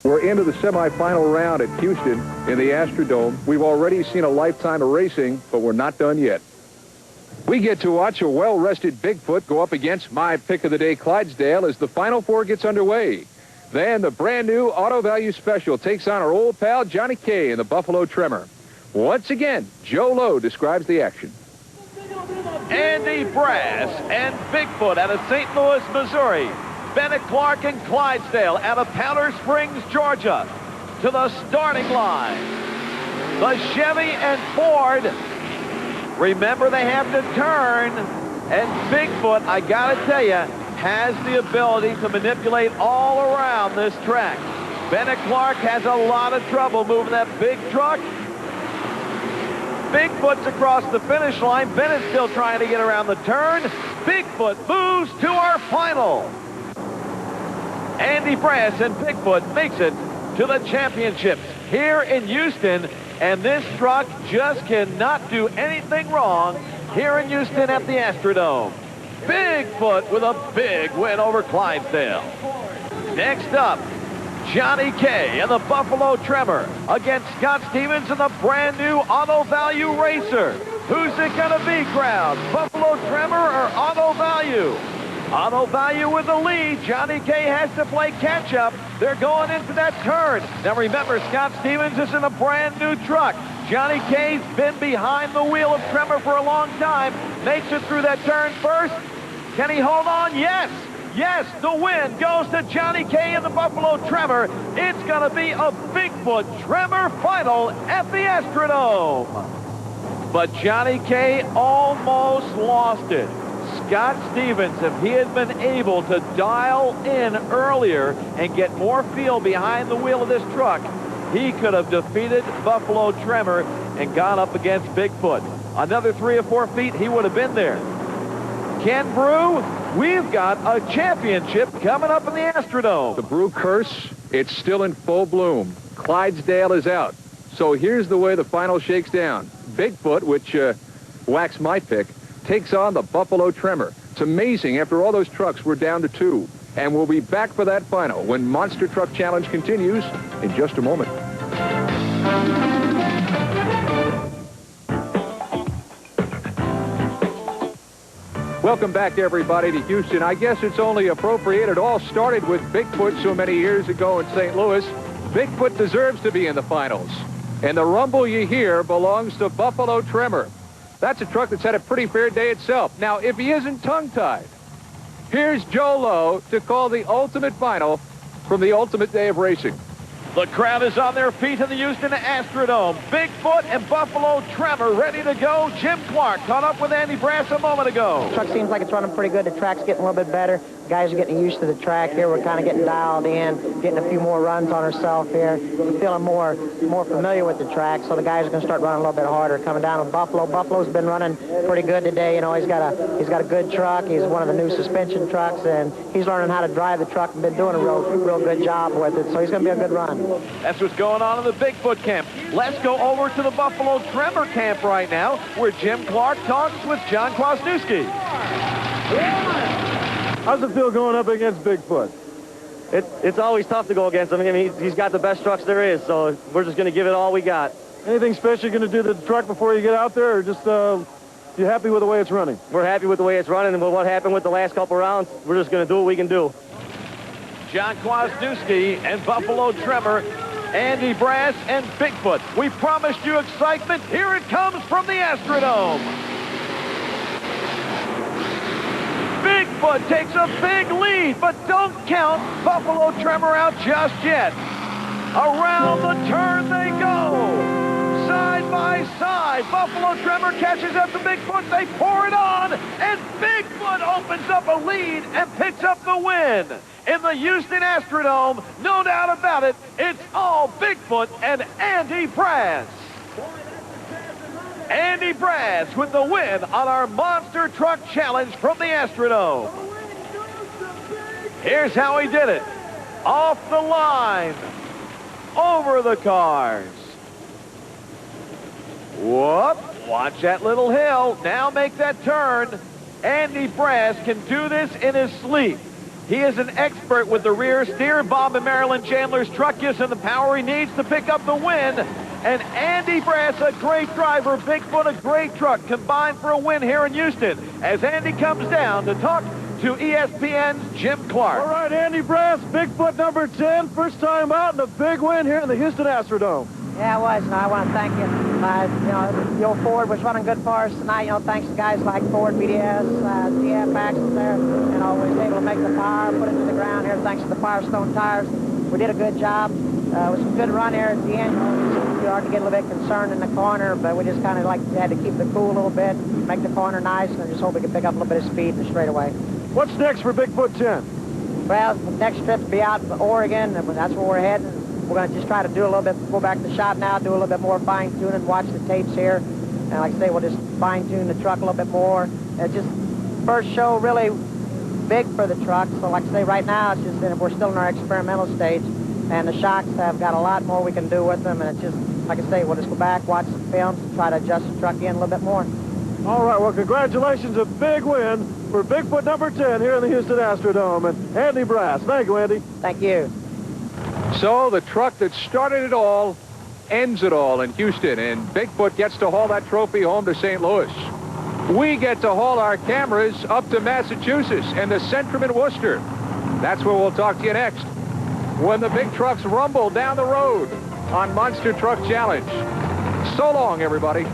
We're into the semifinal round at Houston in the Astrodome. We've already seen a lifetime of racing, but we're not done yet. We get to watch a well-rested Bigfoot go up against my pick of the day, Clydesdale, as the Final Four gets underway. Then the brand-new Auto Value Special takes on our old pal Johnny K in the Buffalo Tremor. Once again, Joe Lowe describes the action. Andy Brass and Bigfoot out of St. Louis, Missouri. Bennett Clark and Clydesdale out of Powder Springs, Georgia, to the starting line. The Chevy and Ford, remember they have to turn, and Bigfoot, I gotta tell you, has the ability to manipulate all around this track. Bennett Clark has a lot of trouble moving that big truck. Bigfoot's across the finish line. Bennett's still trying to get around the turn. Bigfoot moves to our final. Andy Brass and Bigfoot makes it to the championships here in Houston, and this truck just cannot do anything wrong here in Houston at the Astrodome. Bigfoot with a big win over Clydesdale. Next up, Johnny K and the Buffalo Tremor against Scott Stevens and the brand new Auto Value Racer. Who's it gonna be, crowd? Buffalo Tremor or Auto Value? Auto Value with the lead. Johnny K has to play catch-up. They're going into that turn. Now remember, Scott Stevens is in a brand new truck. Johnny K's been behind the wheel of Tremor for a long time. Makes it through that turn first. Can he hold on? Yes. Yes, the win goes to Johnny K and the Buffalo Tremor. It's going to be a Bigfoot Tremor final at the Astrodome. But Johnny K almost lost it. Scott Stevens, if he had been able to dial in earlier and get more feel behind the wheel of this truck, he could have defeated Buffalo Tremor and gone up against Bigfoot. Another 3 or 4 feet, he would have been there. Ken Broo, we've got a championship coming up in the Astrodome. The Broo curse, it's still in full bloom. Clydesdale is out. So here's the way the final shakes down. Bigfoot, which whacks my pick, takes on the Buffalo Tremor. It's amazing, after all those trucks, we're down to 2. And we'll be back for that final when Monster Truck Challenge continues in just a moment. Welcome back, everybody, to Houston. I guess it's only appropriate. It all started with Bigfoot so many years ago in St. Louis. Bigfoot deserves to be in the finals. And the rumble you hear belongs to Buffalo Tremor. That's a truck that's had a pretty fair day itself. Now, if he isn't tongue-tied, here's Joe Lowe to call the ultimate final from the ultimate day of racing. The crowd is on their feet in the Houston Astrodome. Bigfoot and Buffalo Tremor ready to go. Jim Clark caught up with Andy Brass a moment ago. The truck seems like it's running pretty good. The track's getting a little bit better. Guys are getting used to the track here. We're kind of getting dialed in, getting a few more runs on ourselves here. We're feeling more familiar with the track, so the guys are going to start running a little bit harder. Coming down with Buffalo. Buffalo's been running pretty good today. You know, he's got a good truck. He's one of the new suspension trucks, and he's learning how to drive the truck and been doing a real good job with it. So he's going to be a good run. That's what's going on in the Bigfoot camp. Let's go over to the Buffalo Tremor camp right now, where Jim Clark talks with John Kwasniewski. How's it feel going up against Bigfoot? It's always tough to go against him. I mean, he's got the best trucks there is, so we're just going to give it all we got. Anything special you're going to do to the truck before you get out there, or just you happy with the way it's running? We're happy with the way it's running, and with what happened with the last couple rounds, we're just going to do what we can do. John Kwasniewski and Buffalo Tremor, Andy Brass and Bigfoot. We promised you excitement. Here it comes from the Astrodome. Bigfoot takes a big lead, but don't count Buffalo Tremor out just yet. Around the turn they go. Side by side, Buffalo Tremor catches up to Bigfoot. They pour it on, and Bigfoot opens up a lead and picks up the win. In the Houston Astrodome, no doubt about it, it's all Bigfoot and Andy Brass. Andy Brass with the win on our Monster Truck Challenge from the Astrodome. Here's how he did it. Off the line. Over the cars. Whoop. Watch that little hill. Now make that turn. Andy Brass can do this in his sleep. He is an expert with the rear steer. Bob and Marilyn Chandler's truck gives him the power he needs to pick up the win. And Andy Brass, a great driver, Bigfoot, a great truck, combined for a win here in Houston. As Andy comes down to talk to ESPN's Jim Clark. All right, Andy Brass, Bigfoot number 10, first time out and a big win here in the Houston Astrodome. Yeah, it was. I want to thank you. The old Ford was running good for us tonight. Thanks to guys like Ford, BDS, DF Axles there, was able to make the power, put it to the ground here thanks to the Firestone tires. We did a good job. It was a good run here at the end. We started to get a little bit concerned in the corner, but we just kind of had to keep the cool a little bit, make the corner nice, and just hope we could pick up a little bit of speed in the straightaway. What's next for Bigfoot 10? Well, the next trip will be out in Oregon. That's where we're heading. We're going to just try to do a little bit, go back to the shop now, do a little bit more fine-tuning, watch the tapes here. And like I say, we'll just fine-tune the truck a little bit more. It's just first show really big for the truck. So like I say, right now, it's just we're still in our experimental stage. And the shocks have got a lot more we can do with them. And it's just, like I say, we'll just go back, watch some films, and try to adjust the truck in a little bit more. All right, well, congratulations. A big win for Bigfoot number 10 here in the Houston Astrodome. And Andy Brass. Thank you, Andy. Thank you. So the truck that started it all ends it all in Houston, and Bigfoot gets to haul that trophy home to St. Louis. We get to haul our cameras up to Massachusetts and the Centrum in Worcester. That's where we'll talk to you next, when the big trucks rumble down the road on Monster Truck Challenge. So long, everybody.